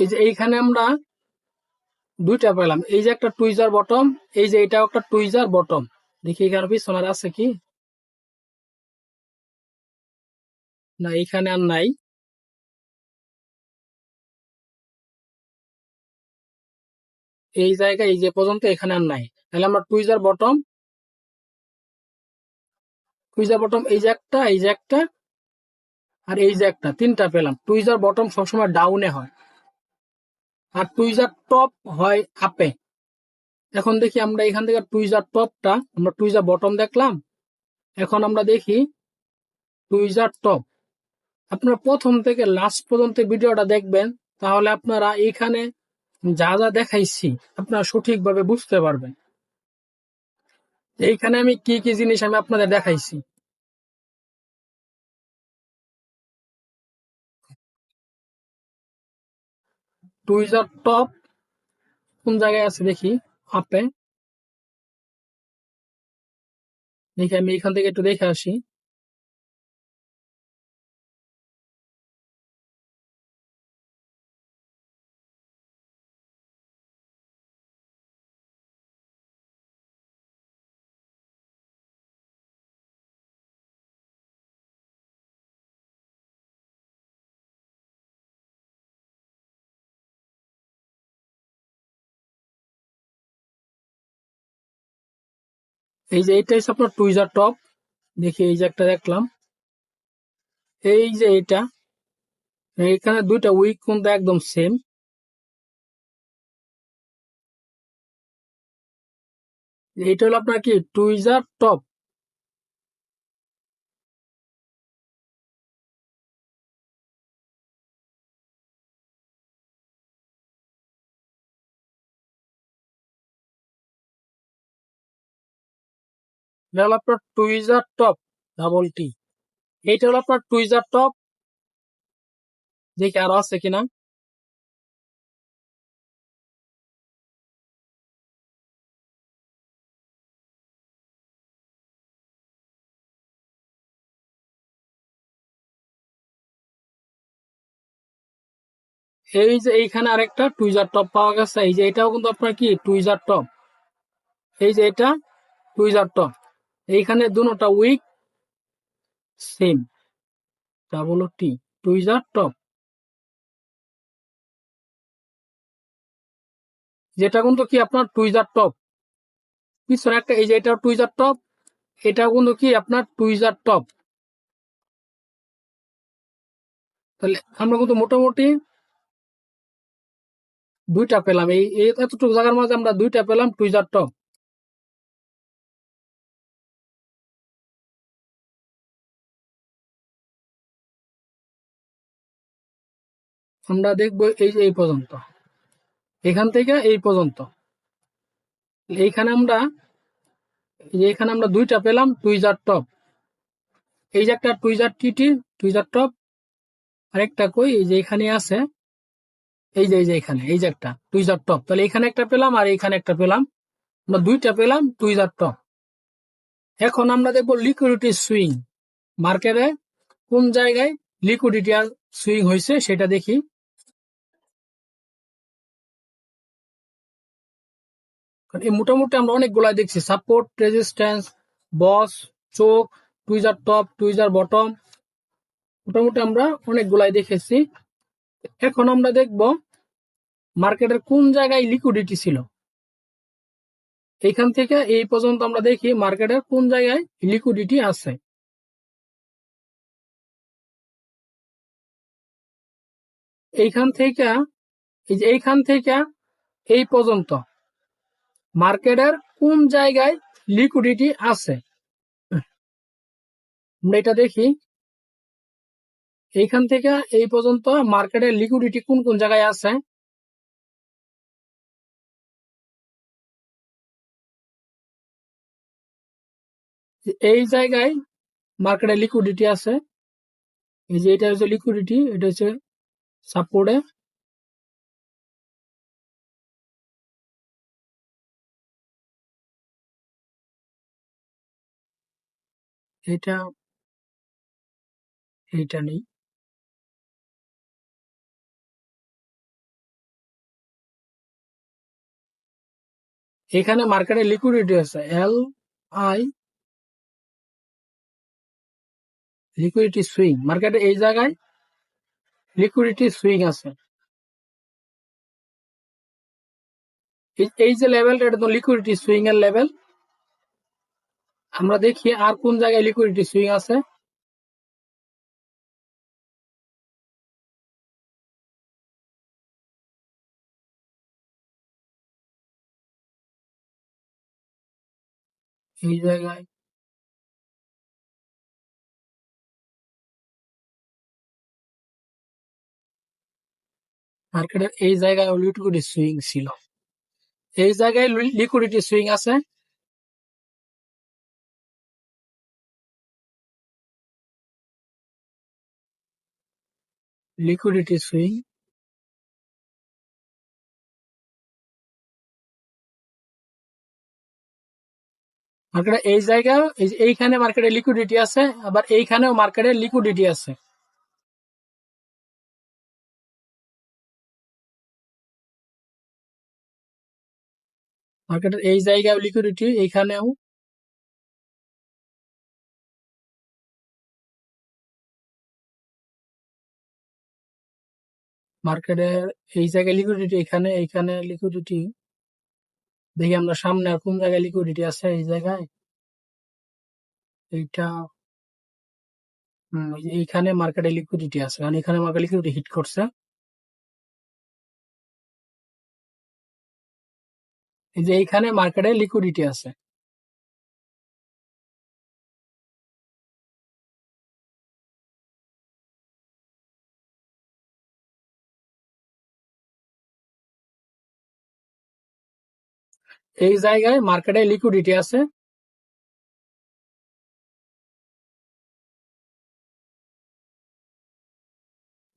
এই যে এইখানে আমরা দুইটা পেলাম, এই যে একটা টুইজার বটম, এই যে এটাও একটা টুইজার বটম। দেখি এখানে পিছনের আছে কি না, এইখানে আর নাই। এই জায়গায় এই যে পর্যন্ত এখানে আর নাই, তাহলে আমরা টুইজার বটম এই যে একটা, এই যে একটা, আর এই যে একটা, তিনটা পেলাম। টুইজার বটম সবসময় ডাউনে হয়, আর টুইজার টপ হয় আপে। এখন দেখি আমরা এখান থেকে টুইজার টপটা, আমরা টুইজার বটম দেখলাম, এখন আমরা দেখি টুইজার টপ। আপনারা প্রথম থেকে লাস্ট পর্যন্ত ভিডিওটা দেখবেন, তাহলে আপনারা এখানে যা যা দেখাইছি আপনারা সঠিকভাবে বুঝতে পারবেন। এইখানে আমি কি কি জিনিস আমি আপনাদের দেখাইছি। টুইজার টপ কোন জায়গায় আছে দেখি, আপে। দেখি আমি এখান থেকে একটু দেখে আসি। এই যে এইটা হচ্ছে আপনার টুইজার টপ। দেখি এই যে একটা দেখলাম, এই যে এটা, এখানে দুইটা উইক কিন্তু একদম সেম। এইটা হলো আপনার কি টুইজার টপ। এটা হলো আপনার টুইজার টপ ডাবল টি। এইটা হলো আপনার টুইজার টপ। দেখি আরো আছে কিনা। এই যে এইখানে আরেকটা টুইজার টপ পাওয়া গেছে, এই যে এটাও কিন্তু আপনার কি টুইজার টপ। এই যে এটা টুইজার টপ, এইখানে দুটোটা week same, double T, tweezer top. যেটা কিন্তু কি আপনার টুইজার টপ। পিছনে একটা, এই যে এটা টুইজার টপ, এটাও কিন্তু কি আপনার টুইজার টপ। তাহলে আমরা কিন্তু মোটামুটি দুইটা পেলাম, এই এতটুকু জায়গার মাঝে আমরা দুইটা পেলাম টুইজার টপ। আমরা দেখবো এই যে এই পর্যন্ত, এখান থেকে এই পর্যন্ত। এইখানে আমরা, এই যে এখানে আমরা দুইটা পেলাম টুইজার টপ। এই যে একটা টুইজার টিটি, টুইজার টপ, আরেকটা কই, এই যে এখানে আছে, এই যে এখানে এই যে একটা টুইজার টপ। তাহলে এখানে একটা পেলাম আর এখানে একটা পেলাম, আমরা দুইটা পেলাম টুইজার টপ। এখন আমরা দেখবো লিকুইডিটি সুইং, মার্কেটে কোন জায়গায় লিকুইডিটি সুইং হয়েছে সেটা দেখি। কারণ এই মোটামুটি আমরা অনেকগুলা দেখছি, সাপোর্ট, রেজিস্ট্যান্স, বস, চোখ, টুইজার টপ, টুইজার বটম, মোটামুটি আমরা অনেকগুলাই দেখেছি। এখন আমরা দেখব মার্কেটের কোন জায়গায় লিকুইডিটি ছিল। এইখান থেকে এই পর্যন্ত আমরা দেখি মার্কেটের কোন জায়গায় লিকুইডিটি আছে। এইখান থেকে, এই যে এইখান থেকে এই পর্যন্ত মার্কেটের কোন জায়গায় লিকুইডিটি আছে আমরা এটা দেখি। এইখান থেকে এই পর্যন্ত মার্কেটের লিকুইডিটি কোন কোন জায়গায় আছে। এই জায়গায় মার্কেটে লিকুইডিটি আছে, এই যে এটা হচ্ছে লিকুইডিটি, এটা হচ্ছে সাপোর্টে। এটা, এইটা নেই। এখানে মার্কেটে লিকুইডিটি আছে এল আই লিকুইডিটি সুইং, মার্কেটে এই জায়গায় লিকুইডিটি সুইং আছে। এই যে লেভেলটা, এটা তো লিকুইডিটি সুইং এর লেভেল। আমরা দেখি আর কোন জায়গায় লিকুইডিটি সুইং আছে। এই জায়গায় মার্কেটের এই জায়গায় লিকুইডিটি সুইং ছিল, এই জায়গায় লিকুইডিটি সুইং আছে। লিকুইডিটি সুইং মার্কেটে এই জায়গায়, এইখানে মার্কেটে লিকুইডিটি আছে, আবার এইখানেও মার্কেটে লিকুইডিটি আছে। মার্কেটের এই জায়গায় লিকুইডিটি, এইখানেও। মার্কেটের এই জায়গায় লিকুইডিটি, এখানে এইখানে লিকুইডিটি। দেখি আমরা সামনে আর কোন জায়গায় লিকুইডিটি আছে। এই জায়গায় এইটা, এইখানে মার্কেটে লিকুইডিটি আছে, কারণ এখানে মার্কেট লিকুইডিটি হিট করছে। এই যে এইখানে মার্কেটে লিকুইডিটি আছে। এই জায়গায় মার্কেটে লিকুইডিটি আছে।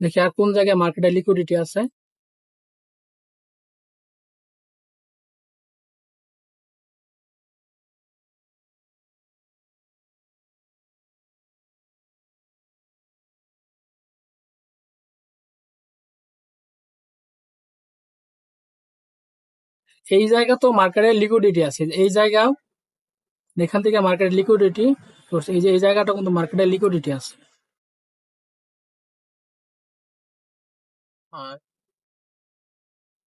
দেখি আর কোন জায়গায় মার্কেটে লিকুইডিটি আছে। এই জায়গা তো মার্কেটে লিকুইডিটি আছে, এই জায়গাও এখান থেকে মার্কেট লিকুইডিটি করছে। এই যে এই জায়গাটা কিন্তু মার্কেটে লিকুইডিটি আছে। আর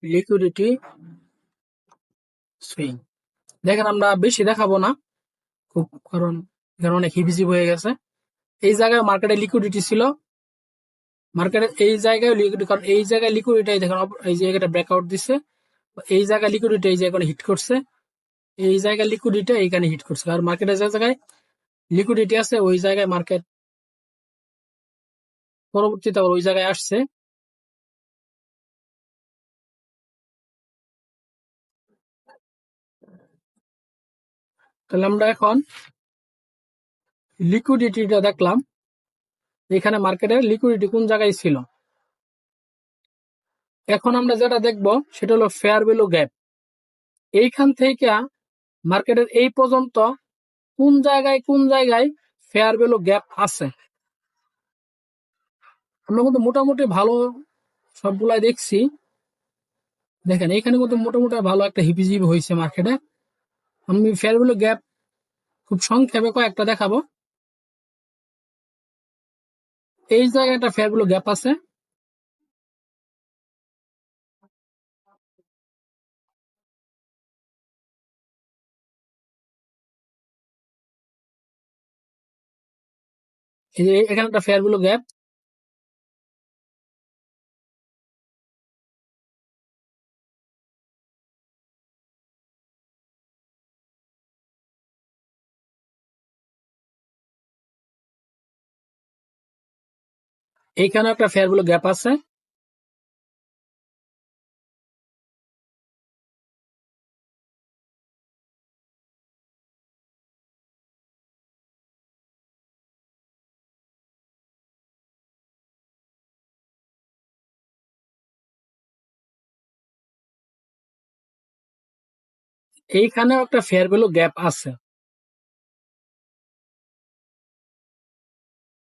লিকুইডিটি সুইং দেখেন, আমরা বেশি দেখাবো না খুব, কারণ এখানে অনেক হিবিজিব হয়ে গেছে। এই জায়গায় মার্কেটে লিকুইডিটি ছিল, মার্কেটের এই জায়গায় লিকুইডিটি, কারণ এই জায়গায় লিকুইডিটি দেখেন, এই জায়গাটা ব্রেকআউট দিছে। এই জায়গায় লিকুইডিটি এই জায়গায় হিট করছে, এই জায়গায় লিকুইডিটি এইখানে হিট করছে। আর মার্কেটের যে জায়গায় লিকুইডিটি আছে ওই জায়গায় মার্কেট পরবর্তীতে আবার ওই জায়গায় আসছে। তাহলে আমরা এখন লিকুইডিটিটা দেখলাম, এখানে মার্কেটের লিকুইডিটি কোন জায়গায় ছিল। এখন আমরা যেটা দেখব সেটা হলো ফেয়ার ভ্যালু গ্যাপ। এইখান থেকে মার্কেটের এই পর্যন্ত কোন জায়গায় ফেয়ার ভ্যালু গ্যাপ আছে। আমরা কিন্তু মোটামুটি ভালো সবগুলাই দেখছি। দেখেন এখানে কিন্তু মোটামুটি ভালো একটা হিপিজিপি হয়েছে মার্কেটে। আমি ফেয়ার ভ্যালু গ্যাপ খুব সংক্ষেপে কয়েকটা দেখাবো। এই জায়গায় একটা ফেয়ার ভ্যালু গ্যাপ আছে, এই যে এখানে একটা ফেয়ার ভ্যালু গ্যাপ। এইখানে একটা ফেয়ার ভ্যালু গ্যাপ আছে। এইখানেও একটা ফেয়ার ভ্যালু গ্যাপ আছে।